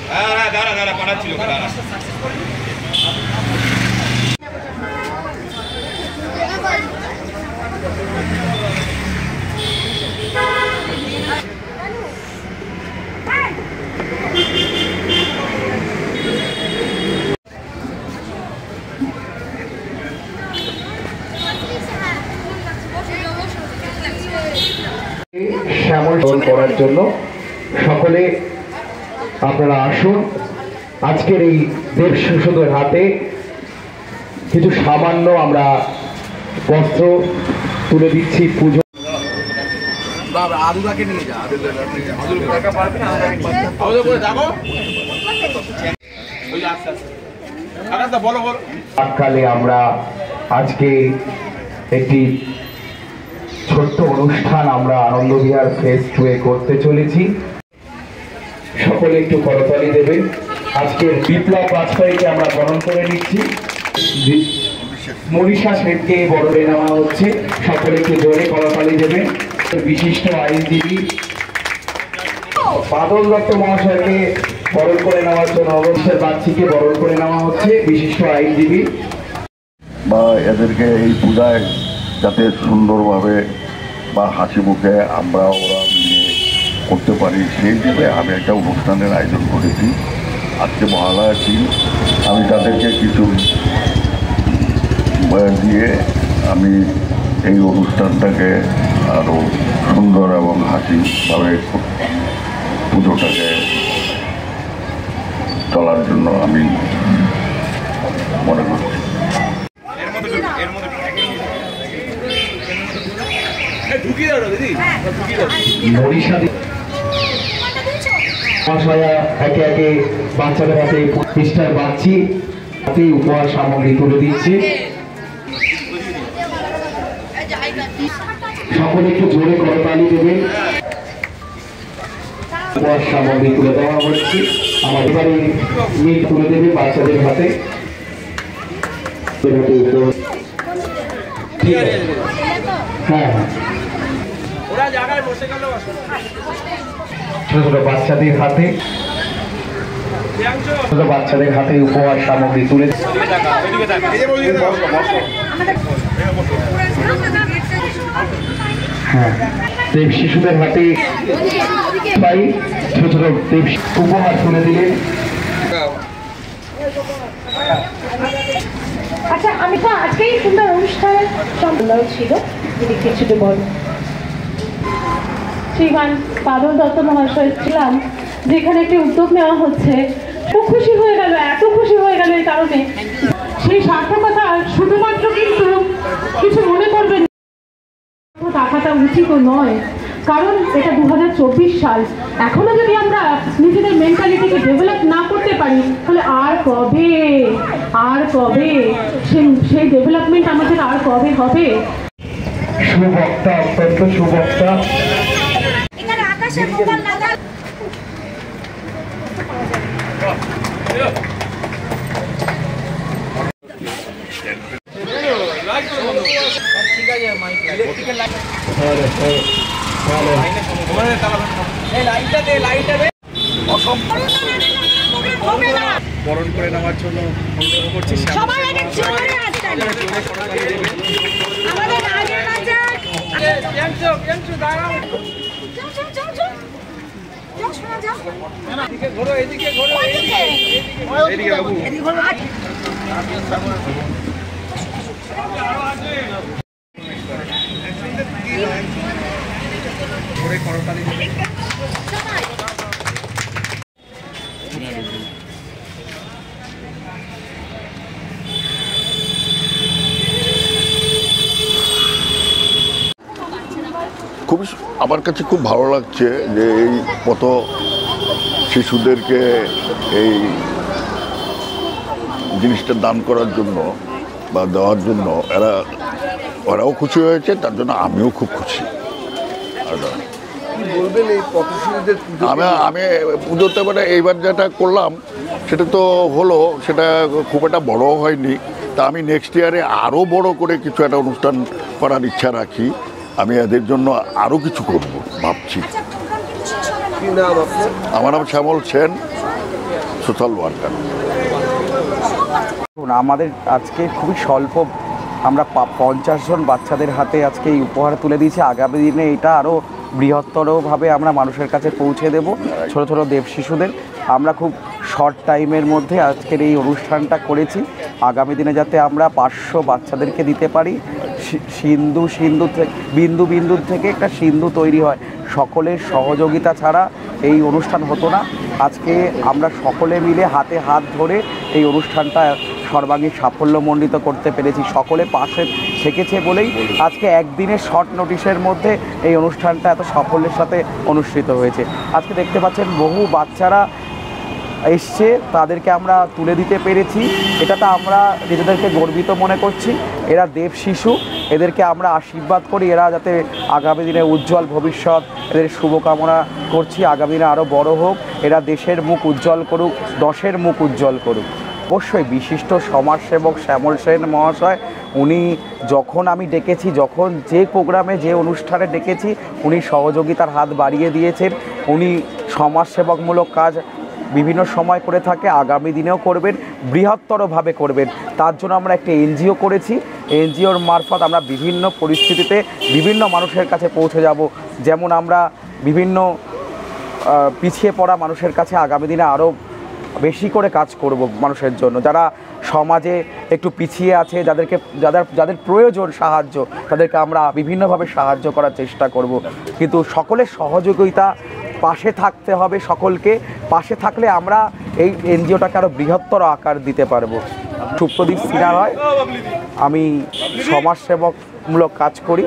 দাঁড়া দাঁড়া পাঠাচ্ছিল দাঁড়া। শ্যামল করার জন্য সকলে আপনারা আসুন। আজকের এই দেব শিশুদের হাতে কিছু সামান্য আমরা বস্ত্র তুলে দিচ্ছি। পুজো কালে আমরা আজকে একটি ছোট্ট অনুষ্ঠান আমরা আনন্দবিহার ফেজ 2 করতে চলেছি। সকলে একটু করতালি দেবেন। আজকের বিপ্লব বাজপেয়ীকে আমরা বরণ করে নিচ্ছি। মনীষা সেনকে বরণে নেওয়া হচ্ছে। সকলে একটু জোরে করতালি দেবেন। বিশিষ্ট আইনজীবী বাদল দত্ত মহাশয়কে বরণ করে নেওয়ার জন্য অবশ্যই বাচ্চিকে বরণ করে নেওয়া হচ্ছে। বিশিষ্ট আইনজীবী বা এদেরকে এই পূজায় যাতে সুন্দরভাবে বা হাসি মুখে আমরা ওরা মিলে করতে পারি সেই হিসেবে আমি একটা অনুষ্ঠানের আয়োজন করেছি। আজকে মহালয়ার দিন আমি তাদেরকে কিছু দিয়ে আমি এই অনুষ্ঠানটাকে আরও সুন্দর এবং হাসিভাবে পুজোটাকে চলার জন্য আমি মনে করছি। একে একে বাচ্চাদের হাতে মিস্টার বাচ্চি হাতে উপহার সামগ্রী তুলে দিচ্ছে। সকলে একটু জোরে করতালি দেবেন। উপহার সামগ্রী তুলে দেওয়া হচ্ছে। আমার এবারে মিল তুলে দেবে বাচ্চাদের হাতে। হ্যাঁ ছোট ছোট বাচ্চাদের হাতে উপহার সামগ্রী তুলে হ্যাঁ দেব শিশুদের হাতে ছোট ছোট দেব উপহার তুলে দিলেন। আচ্ছা আমি তো আজকেই সুন্দর অনুষ্ঠান সম্পূর্ণ ছিল যদি কিছুটা বল। শ্রীমান বাদল দত্ত মহাশয় ছিলাম যেখানে একটি উদ্যোগ নেওয়া হচ্ছে। খুব খুশি হয়ে গেল, এত খুশি হয়ে গেল এই কারণে সেই সার্থকতা শুধুমাত্র কিন্তু কিছু মনে করবেন টাকাটা উচিত নয়, কারণ এটা 2024 সাল। এখনো যদি আমরা নিজেদের মেন্টালিটিকে ডেভেলপ না করতে পারি তাহলে আর কবে সেই ডেভেলপমেন্ট আমাদের আর কবে হবে। সুবক্তা, অত্যন্ত সুবক্তা। বরণ করে নেওয়ার জন্য অনুরোধ করছি। খুবই আমার কাছে খুব ভালো লাগছে যে এই কত শিশুদেরকে এই জিনিসটা দান করার জন্য বা দেওয়ার জন্য ওরাও খুশি হয়েছে, তার জন্য আমিও খুব খুশি। আমি পুজোতে মানে এইবার যেটা করলাম সেটা তো হলো, সেটা খুব একটা বড় হয়নি। তা আমি নেক্সট ইয়ারে আরও বড় করে কিছু একটা অনুষ্ঠান করার ইচ্ছা রাখি। আমি এদের জন্য আরও কিছু করব ভাবছি। আমার নাম শ্যামল সেন। Social worker. আমাদের আজকে খুবই স্বল্প, আমরা 50 জন বাচ্চাদের হাতে আজকে এই উপহার তুলে দিয়েছি। আগামী দিনে এটা আরও বৃহত্তরভাবে আমরা মানুষের কাছে পৌঁছে দেব। ছোট ছোট দেব শিশুদের আমরা খুব শর্ট টাইমের মধ্যে আজকের এই অনুষ্ঠানটা করেছি। আগামী দিনে যাতে আমরা 500 বাচ্চাদেরকে দিতে পারি। বিন্দু বিন্দু থেকে একটা সিন্ধু তৈরি হয়। সকলের সহযোগিতা ছাড়া এই অনুষ্ঠান হতো না। আজকে আমরা সকলে মিলে হাতে হাত ধরে এই অনুষ্ঠানটা সর্বাঙ্গীন সাফল্যমণ্ডিত করতে পেরেছি। সকলে পাশে থেকেছে বলেই আজকে একদিনের শর্ট নোটিশের মধ্যে এই অনুষ্ঠানটা এত সাফল্যের সাথে অনুষ্ঠিত হয়েছে। আজকে দেখতে পাচ্ছেন বহু বাচ্চারা এসছে, তাদেরকে আমরা তুলে দিতে পেরেছি। এটাতে আমরা নিজেদেরকে গর্বিত মনে করছি। এরা দেব শিশু, এদেরকে আমরা আশীর্বাদ করি এরা যাতে আগামী দিনে উজ্জ্বল ভবিষ্যৎ, এদের শুভকামনা করছি। আগামী দিনে আরও বড় হোক, এরা দেশের মুখ উজ্জ্বল করুক, দশের মুখ উজ্জ্বল করুক। অবশ্যই বিশিষ্ট সমাজসেবক শ্যামল সেন মহাশয়, উনি যখন আমি ডেকেছি, যখন যে প্রোগ্রামে যে অনুষ্ঠানে ডেকেছি, উনি সহযোগিতার হাত বাড়িয়ে দিয়েছেন। উনি সমাজসেবকমূলক কাজ বিভিন্ন সময় করে থাকে, আগামী দিনেও করবেন, বৃহত্তরভাবে করবেন। তার জন্য আমরা একটা এনজিও করেছি। এনজিওর মারফত আমরা বিভিন্ন পরিস্থিতিতে বিভিন্ন মানুষের কাছে পৌঁছে যাব। যেমন আমরা বিভিন্ন পিছিয়ে পড়া মানুষের কাছে আগামী দিনে আরও বেশি করে কাজ করব মানুষের জন্য, যারা সমাজে একটু পিছিয়ে আছে, যাদের প্রয়োজন সাহায্য, তাদেরকে আমরা বিভিন্নভাবে সাহায্য করার চেষ্টা করব। কিন্তু সকলের সহযোগিতা, পাশে থাকতে হবে সকলকে। পাশে থাকলে আমরা এই এনজিওটাকে আরও বৃহত্তর আকার দিতে পারবো। সুপ্রদীপ সিনহা হয়, আমি সমাজসেবকমূলক কাজ করি।